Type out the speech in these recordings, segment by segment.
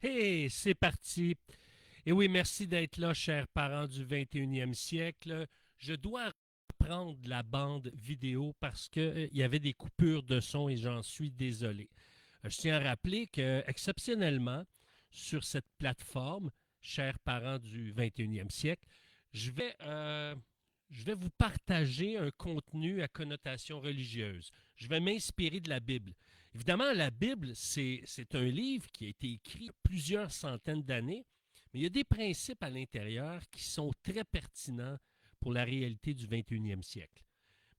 Hey, c'est parti. Et oui, merci d'être là, chers parents du 21e siècle. Je dois reprendre la bande vidéo parce qu'il y avait des coupures de son et j'en suis désolé. Je tiens à rappeler que, exceptionnellement, sur cette plateforme, chers parents du 21e siècle, je vais, euh, je vais vous partager un contenu à connotation religieuse. Je vais m'inspirer de la Bible. Évidemment, la Bible, c'est un livre qui a été écrit il y a plusieurs centaines d'années, mais il y a des principes à l'intérieur qui sont très pertinents pour la réalité du 21e siècle.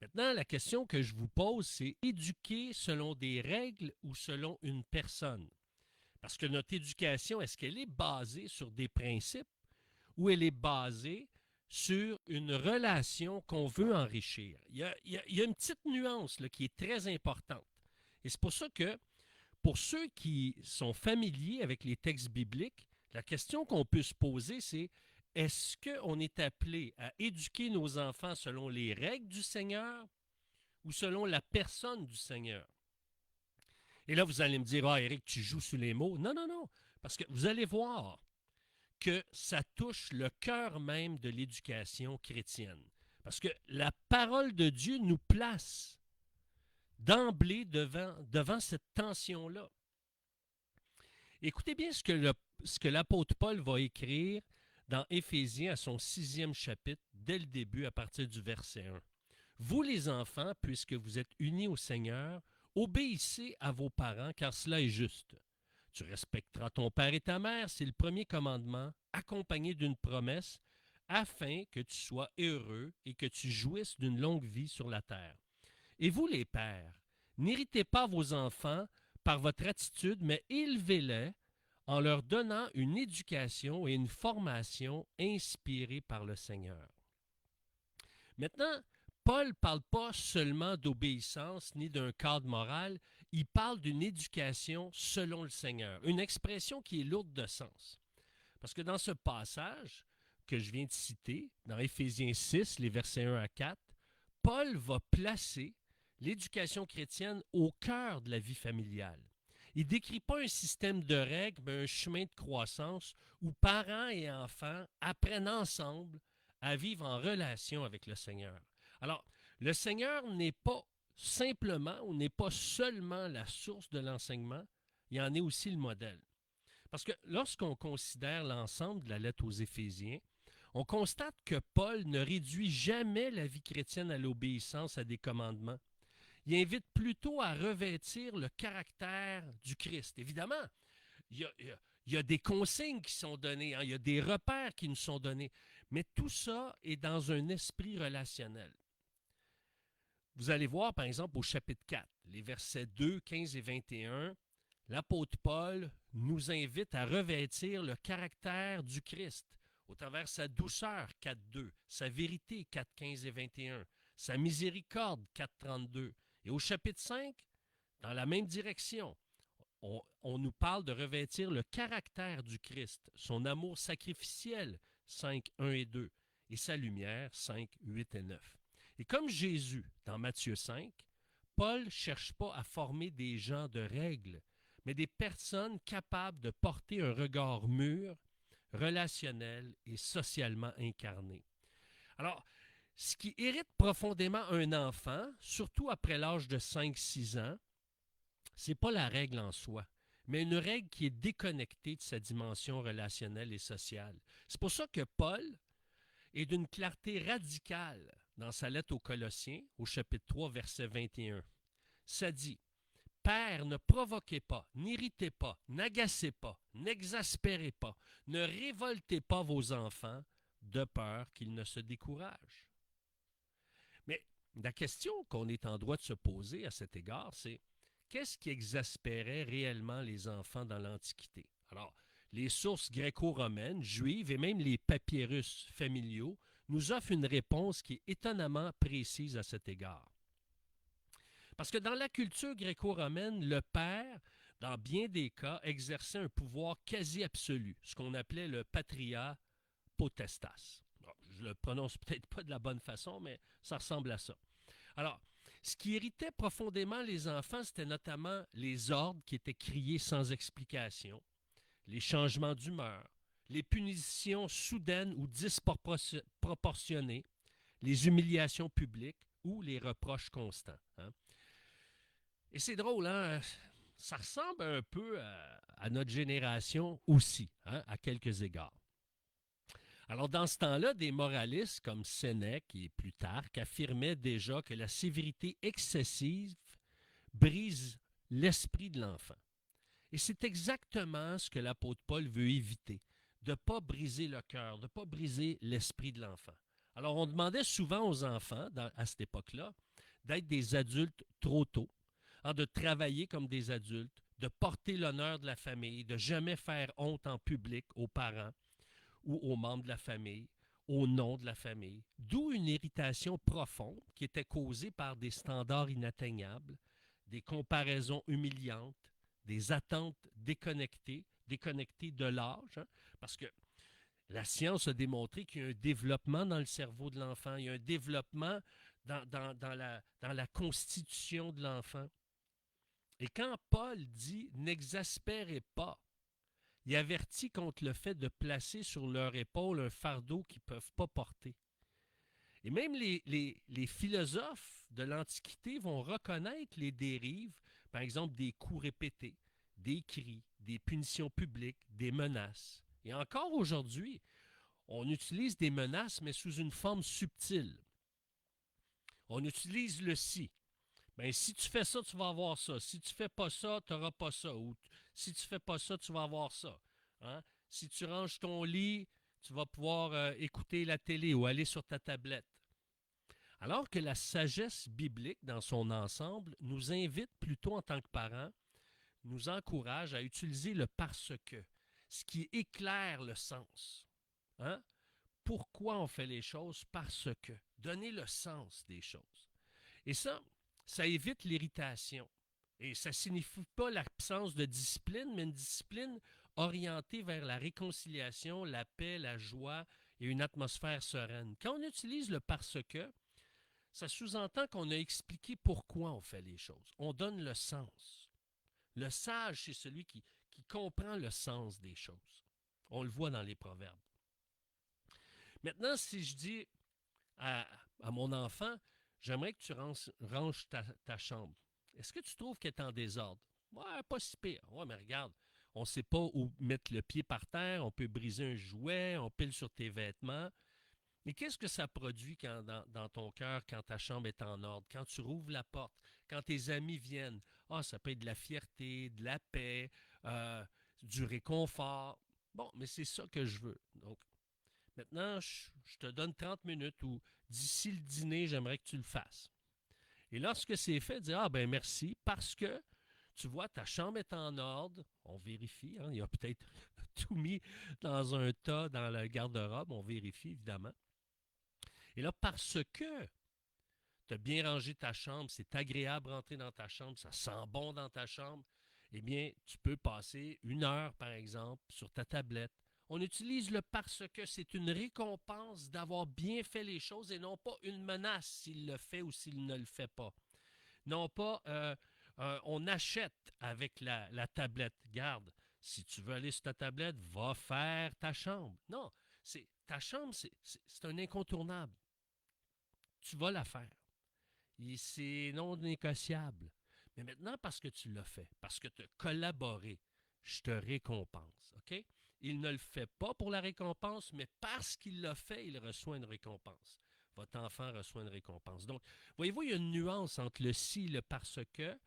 Maintenant, la question que je vous pose, c'est éduquer selon des règles ou selon une personne? Parce que notre éducation, est-ce qu'elle est basée sur des principes ou elle est basée sur une relation qu'on veut enrichir? Il y a une petite nuance là, qui est très importante. Et c'est pour ça que, pour ceux qui sont familiers avec les textes bibliques, la question qu'on peut se poser, c'est est-ce qu'on est appelé à éduquer nos enfants selon les règles du Seigneur ou selon la personne du Seigneur? Et là, vous allez me dire, ah, Eric, tu joues sur les mots. Non, non, non. Parce que vous allez voir que ça touche le cœur même de l'éducation chrétienne. Parce que la parole de Dieu nous place d'emblée devant cette tension-là. Écoutez bien ce que l'apôtre Paul va écrire dans Éphésiens à son 6e chapitre, dès le début, à partir du verset 1. Vous les enfants, puisque vous êtes unis au Seigneur, obéissez à vos parents, car cela est juste. Tu respecteras ton père et ta mère, c'est le premier commandement, accompagné d'une promesse, afin que tu sois heureux et que tu jouisses d'une longue vie sur la terre. Et vous les pères, n'héritez pas vos enfants par votre attitude, mais élevez-les en leur donnant une éducation et une formation inspirées par le Seigneur. Maintenant, Paul ne parle pas seulement d'obéissance ni d'un cadre moral, il parle d'une éducation selon le Seigneur, une expression qui est lourde de sens. Parce que dans ce passage que je viens de citer, dans Éphésiens 6, les versets 1 à 4, Paul va placer l'éducation chrétienne au cœur de la vie familiale. Il ne décrit pas un système de règles, mais un chemin de croissance où parents et enfants apprennent ensemble à vivre en relation avec le Seigneur. Alors, le Seigneur n'est pas simplement ou n'est pas seulement la source de l'enseignement, il en est aussi le modèle. Parce que lorsqu'on considère l'ensemble de la lettre aux Éphésiens, on constate que Paul ne réduit jamais la vie chrétienne à l'obéissance à des commandements. Il invite plutôt à revêtir le caractère du Christ. Évidemment, il y a, il y a des consignes qui sont données, hein, il y a des repères qui nous sont donnés, mais tout ça est dans un esprit relationnel. Vous allez voir, par exemple, au chapitre 4, les versets 2, 15 et 21, l'apôtre Paul nous invite à revêtir le caractère du Christ au travers sa douceur, 4.2, sa vérité, 4.15 et 21, sa miséricorde, 4.32. Et au chapitre 5, dans la même direction, on nous parle de revêtir le caractère du Christ, son amour sacrificiel, 5.1 et 2, et sa lumière, 5.8 et 9. Et comme Jésus, dans Matthieu 5, Paul ne cherche pas à former des gens de règles, mais des personnes capables de porter un regard mûr, relationnel et socialement incarné. Alors, ce qui irrite profondément un enfant, surtout après l'âge de 5-6 ans, c'est pas la règle en soi, mais une règle qui est déconnectée de sa dimension relationnelle et sociale. C'est pour ça que Paul est d'une clarté radicale dans sa lettre aux Colossiens, au chapitre 3, verset 21. Ça dit, Père, ne provoquez pas, n'irritez pas, n'agacez pas, n'exaspérez pas, ne révoltez pas vos enfants de peur qu'ils ne se découragent. Mais la question qu'on est en droit de se poser à cet égard, c'est qu'est-ce qui exaspérait réellement les enfants dans l'Antiquité? Alors, les sources gréco-romaines, juives et même les papyrus familiaux nous offrent une réponse qui est étonnamment précise à cet égard. Parce que dans la culture gréco-romaine, le père, dans bien des cas, exerçait un pouvoir quasi absolu, ce qu'on appelait le patria potestas. Bon, je le prononce peut-être pas de la bonne façon, mais ça ressemble à ça. Alors, ce qui irritait profondément les enfants, c'était notamment les ordres qui étaient criés sans explication, les changements d'humeur, les punitions soudaines ou disproportionnées, les humiliations publiques ou les reproches constants. Hein. Et c'est drôle, hein? Ça ressemble un peu à notre génération aussi, hein, à quelques égards. Alors, dans ce temps-là, des moralistes comme Sénèque et Plutarque affirmaient déjà que la sévérité excessive brise l'esprit de l'enfant. Et c'est exactement ce que l'apôtre Paul veut éviter, de ne pas briser le cœur, de ne pas briser l'esprit de l'enfant. Alors, on demandait souvent aux enfants, à cette époque-là, d'être des adultes trop tôt, hein, de travailler comme des adultes, de porter l'honneur de la famille, de jamais faire honte en public aux parents ou aux membres de la famille, au nom de la famille, d'où une irritation profonde qui était causée par des standards inatteignables, des comparaisons humiliantes, des attentes déconnectées de l'âge, hein, parce que la science a démontré qu'il y a un développement dans le cerveau de l'enfant, il y a un développement dans la constitution de l'enfant. Et quand Paul dit « n'exaspérez pas », il avertit contre le fait de placer sur leur épaule un fardeau qu'ils ne peuvent pas porter. Et même les philosophes de l'Antiquité vont reconnaître les dérives, par exemple des coups répétés, des cris, des punitions publiques, des menaces. Et encore aujourd'hui, on utilise des menaces, mais sous une forme subtile. On utilise le si. Ben, si tu fais ça, tu vas avoir ça. Si tu fais pas ça, tu n'auras pas ça. Ou si tu fais pas ça, tu vas avoir ça. Hein? Si tu ranges ton lit, tu vas pouvoir écouter la télé ou aller sur ta tablette. Alors que la sagesse biblique, dans son ensemble, nous invite plutôt en tant que parents, nous encourage à utiliser le parce que, ce qui éclaire le sens. Hein? Pourquoi on fait les choses? Parce que. Donner le sens des choses. Et ça évite l'irritation. Et ça ne signifie pas l'absence de discipline, mais une discipline orientée vers la réconciliation, la paix, la joie et une atmosphère sereine. Quand on utilise le parce que, ça sous-entend qu'on a expliqué pourquoi on fait les choses. On donne le sens. Le sage, c'est celui qui comprend le sens des choses. On le voit dans les proverbes. Maintenant, si je dis à mon enfant, j'aimerais que tu ranges ta chambre. Est-ce que tu trouves qu'elle est en désordre? Ouais, pas si pire. Ouais, mais regarde, on ne sait pas où mettre le pied par terre, on peut briser un jouet, on pile sur tes vêtements. Mais qu'est-ce que ça produit dans ton cœur quand ta chambre est en ordre, quand tu rouvres la porte, quand tes amis viennent? Ah, ça peut être de la fierté, de la paix, du réconfort. Bon, mais c'est ça que je veux. Donc, maintenant, je te donne 30 minutes ou d'ici le dîner, j'aimerais que tu le fasses. Et lorsque c'est fait, dire ah ben merci, parce que tu vois, ta chambre est en ordre, on vérifie, hein, il y a peut-être tout mis dans un tas dans le garde-robe, on vérifie évidemment. Et là, parce que tu as bien rangé ta chambre, c'est agréable de rentrer dans ta chambre, ça sent bon dans ta chambre, eh bien, tu peux passer 1 heure, par exemple, sur ta tablette. On utilise le parce que c'est une récompense d'avoir bien fait les choses et non pas une menace s'il le fait ou s'il ne le fait pas. Non pas on achète avec la tablette. Garde, si tu veux aller sur ta tablette, va faire ta chambre. Non, ta chambre, c'est un incontournable. Tu vas la faire. Et c'est non négociable. Mais maintenant, parce que tu l'as fait, parce que tu as collaboré, je te récompense. OK? Il ne le fait pas pour la récompense, mais parce qu'il l'a fait, il reçoit une récompense. Votre enfant reçoit une récompense. Donc, voyez-vous, il y a une nuance entre le si et le parce que,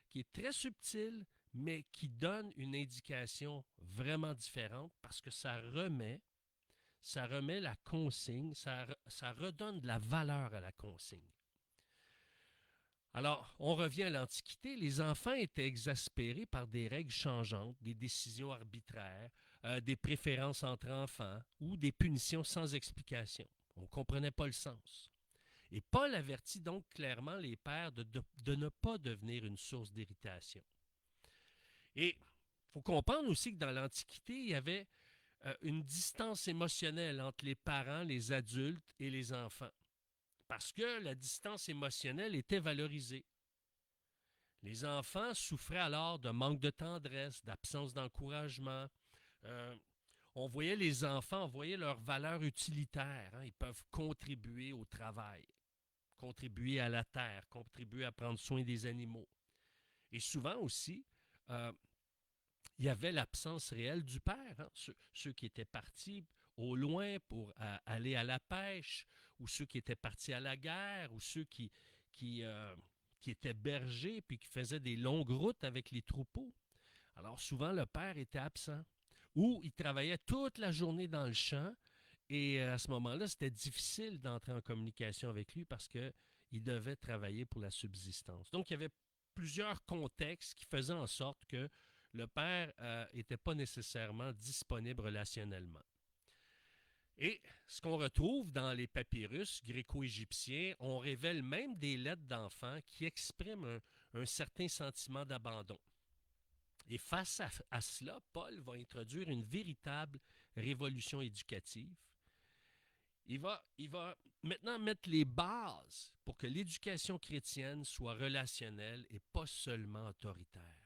qui est très subtile, mais qui donne une indication vraiment différente parce que ça remet la consigne, ça redonne de la valeur à la consigne. Alors, on revient à l'Antiquité. Les enfants étaient exaspérés par des règles changeantes, des décisions arbitraires, des préférences entre enfants ou des punitions sans explication. On ne comprenait pas le sens. Et Paul avertit donc clairement les pères de ne pas devenir une source d'irritation. Et il faut comprendre aussi que dans l'Antiquité, il y avait une distance émotionnelle entre les parents, les adultes et les enfants. Parce que la distance émotionnelle était valorisée. Les enfants souffraient alors de manque de tendresse, d'absence d'encouragement, Euh, on voyait les enfants, on voyait leur valeur utilitaire. Hein. Ils peuvent contribuer au travail, contribuer à la terre, contribuer à prendre soin des animaux. Et souvent aussi, euh, il y avait l'absence réelle du père. Hein. Ceux qui étaient partis au loin pour aller à la pêche, ou ceux qui étaient partis à la guerre, ou ceux qui, euh, qui étaient bergers puis qui faisaient des longues routes avec les troupeaux. Alors souvent, le père était absent ou il travaillait toute la journée dans le champ et à ce moment-là, c'était difficile d'entrer en communication avec lui parce qu'il devait travailler pour la subsistance. Donc, il y avait plusieurs contextes qui faisaient en sorte que le père n'était pas nécessairement disponible relationnellement. Et ce qu'on retrouve dans les papyrus gréco-égyptiens, on révèle même des lettres d'enfants qui expriment un certain sentiment d'abandon. Et face à cela, Paul va introduire une véritable révolution éducative. Il va maintenant mettre les bases pour que l'éducation chrétienne soit relationnelle et pas seulement autoritaire.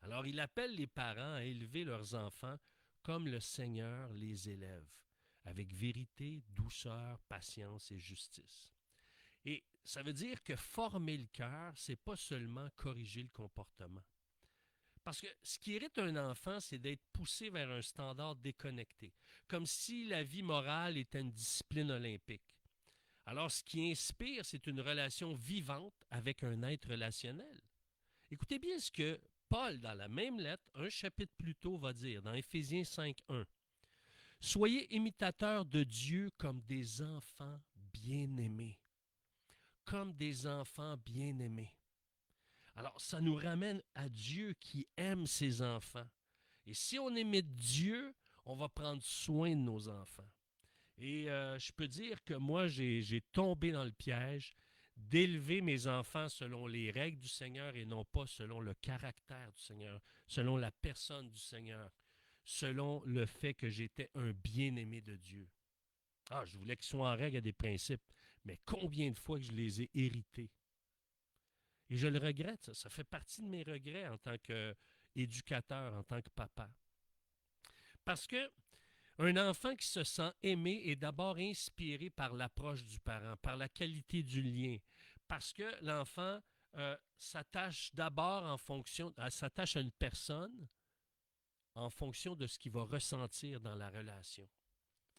Alors, il appelle les parents à élever leurs enfants comme le Seigneur les élève, avec vérité, douceur, patience et justice. Et ça veut dire que former le cœur, c'est pas seulement corriger le comportement. Parce que ce qui irrite un enfant, c'est d'être poussé vers un standard déconnecté, comme si la vie morale était une discipline olympique. Alors, ce qui inspire, c'est une relation vivante avec un être relationnel. Écoutez bien ce que Paul, dans la même lettre, un chapitre plus tôt, va dire, dans Éphésiens 5.1. Soyez imitateurs de Dieu comme des enfants bien-aimés. Comme des enfants bien-aimés. Alors, ça nous ramène à Dieu qui aime ses enfants. Et si on imite Dieu, on va prendre soin de nos enfants. Et je peux dire que moi, j'ai tombé dans le piège d'élever mes enfants selon les règles du Seigneur et non pas selon le caractère du Seigneur, selon la personne du Seigneur, selon le fait que j'étais un bien-aimé de Dieu. Ah, je voulais qu'ils soient en règle à des principes, mais combien de fois que je les ai hérités. Et je le regrette, ça fait partie de mes regrets en tant qu'éducateur, en tant que papa. Parce que un enfant qui se sent aimé est d'abord inspiré par l'approche du parent, par la qualité du lien, parce que l'enfant s'attache d'abord s'attache à une personne en fonction de ce qu'il va ressentir dans la relation.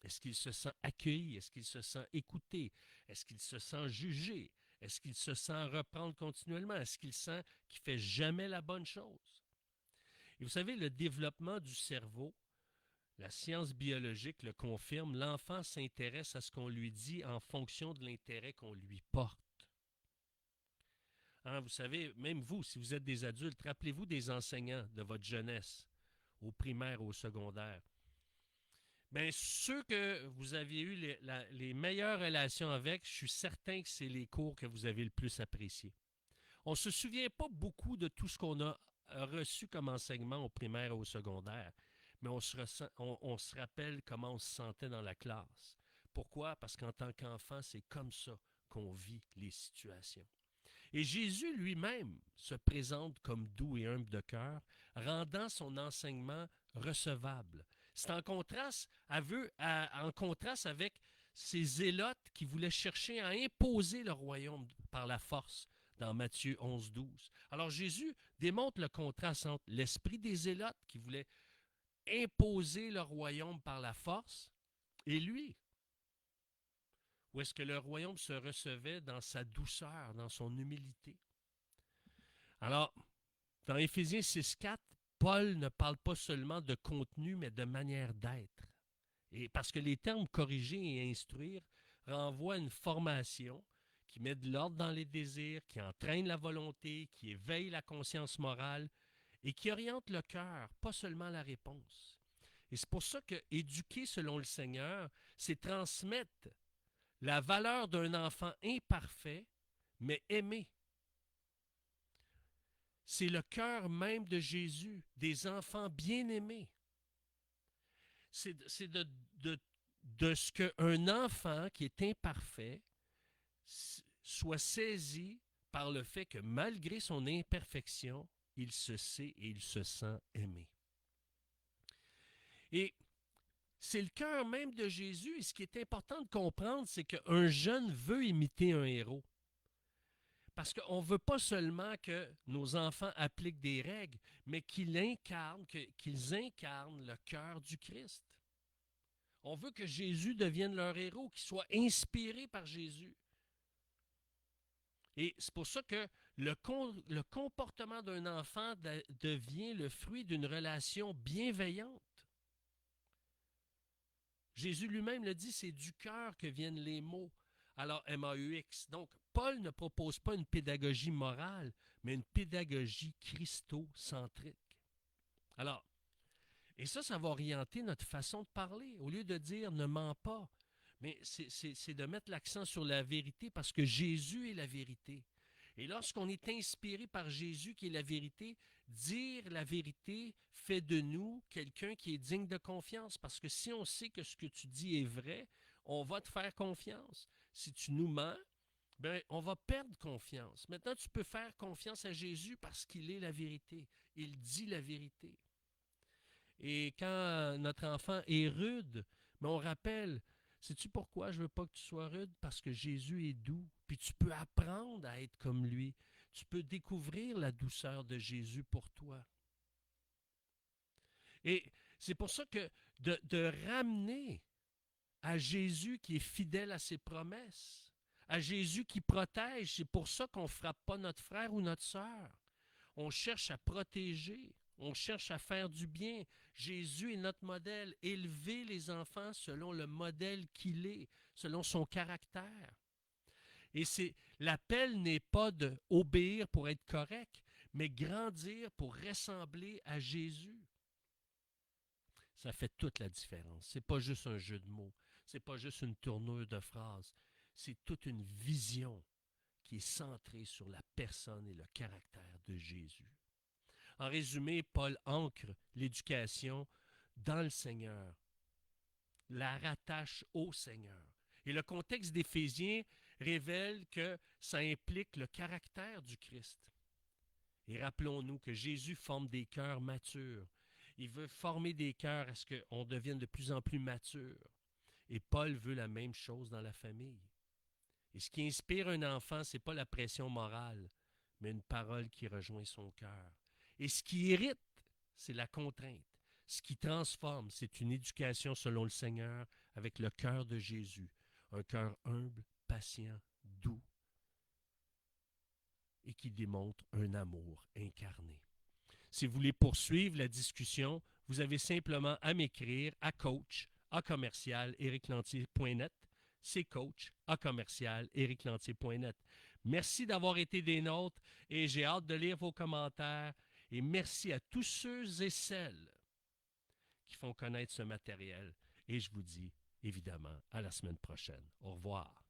Est-ce qu'il se sent accueilli? Est-ce qu'il se sent écouté? Est-ce qu'il se sent jugé? Est-ce qu'il se sent reprendre continuellement? Est-ce qu'il sent qu'il ne fait jamais la bonne chose? Et vous savez, le développement du cerveau, la science biologique le confirme, l'enfant s'intéresse à ce qu'on lui dit en fonction de l'intérêt qu'on lui porte. Hein, vous savez, même vous, si vous êtes des adultes, rappelez-vous des enseignants de votre jeunesse, au primaire ou au secondaire. Bien, ceux que vous aviez eu les meilleures relations avec, je suis certain que c'est les cours que vous avez le plus appréciés. On ne se souvient pas beaucoup de tout ce qu'on a reçu comme enseignement au primaire et au secondaire, mais on se rappelle comment on se sentait dans la classe. Pourquoi? Parce qu'en tant qu'enfant, c'est comme ça qu'on vit les situations. Et Jésus lui-même se présente comme doux et humble de cœur, rendant son enseignement recevable. C'est en contraste avec ces zélotes qui voulaient chercher à imposer le royaume par la force dans Matthieu 11.12. Alors Jésus démontre le contraste entre l'esprit des zélotes qui voulaient imposer le royaume par la force et lui, où est-ce que le royaume se recevait dans sa douceur, dans son humilité. Alors, dans Éphésiens 6.4, Paul ne parle pas seulement de contenu, mais de manière d'être. Et parce que les termes corriger et instruire renvoient à une formation qui met de l'ordre dans les désirs, qui entraîne la volonté, qui éveille la conscience morale et qui oriente le cœur, pas seulement la réponse. Et c'est pour ça que éduquer selon le Seigneur, c'est transmettre la valeur d'un enfant imparfait, mais aimé. C'est le cœur même de Jésus, des enfants bien-aimés. C'est de ce qu'un enfant qui est imparfait soit saisi par le fait que malgré son imperfection, il se sait et il se sent aimé. Et c'est le cœur même de Jésus. Et ce qui est important de comprendre, c'est qu'un jeune veut imiter un héros. Parce qu'on ne veut pas seulement que nos enfants appliquent des règles, mais qu'ils incarnent le cœur du Christ. On veut que Jésus devienne leur héros, qu'ils soient inspirés par Jésus. Et c'est pour ça que le comportement d'un enfant devient le fruit d'une relation bienveillante. Jésus lui-même le dit, c'est du cœur que viennent les mots. Alors, MAUX. Donc, Paul ne propose pas une pédagogie morale, mais une pédagogie christocentrique. Alors, et ça va orienter notre façon de parler. Au lieu de dire ne mens pas, mais c'est de mettre l'accent sur la vérité parce que Jésus est la vérité. Et lorsqu'on est inspiré par Jésus qui est la vérité, dire la vérité fait de nous quelqu'un qui est digne de confiance. Parce que si on sait que ce que tu dis est vrai, on va te faire confiance. Si tu nous mens, ben, on va perdre confiance. Maintenant, tu peux faire confiance à Jésus parce qu'il est la vérité. Il dit la vérité. Et quand notre enfant est rude, ben on rappelle, sais-tu pourquoi je ne veux pas que tu sois rude? Parce que Jésus est doux. Puis tu peux apprendre à être comme lui. Tu peux découvrir la douceur de Jésus pour toi. Et c'est pour ça que de ramener à Jésus qui est fidèle à ses promesses, à Jésus qui protège, c'est pour ça qu'on ne frappe pas notre frère ou notre sœur. On cherche à protéger. On cherche à faire du bien. Jésus est notre modèle. Élever les enfants selon le modèle qu'il est, selon son caractère. Et l'appel n'est pas d'obéir pour être correct, mais grandir pour ressembler à Jésus. Ça fait toute la différence. Ce n'est pas juste un jeu de mots. Ce n'est pas juste une tournure de phrases. C'est toute une vision qui est centrée sur la personne et le caractère de Jésus. En résumé, Paul ancre l'éducation dans le Seigneur, la rattache au Seigneur. Et le contexte d'Éphésiens révèle que ça implique le caractère du Christ. Et rappelons-nous que Jésus forme des cœurs matures. Il veut former des cœurs à ce qu'on devienne de plus en plus mature. Et Paul veut la même chose dans la famille. Et ce qui inspire un enfant, ce n'est pas la pression morale, mais une parole qui rejoint son cœur. Et ce qui irrite, c'est la contrainte. Ce qui transforme, c'est une éducation selon le Seigneur avec le cœur de Jésus. Un cœur humble, patient, doux et qui démontre un amour incarné. Si vous voulez poursuivre la discussion, vous avez simplement à m'écrire à coach@ericlantier.net. C'est coach@ericlantier.net. Merci d'avoir été des nôtres et j'ai hâte de lire vos commentaires. Et merci à tous ceux et celles qui font connaître ce matériel. Et je vous dis évidemment à la semaine prochaine. Au revoir.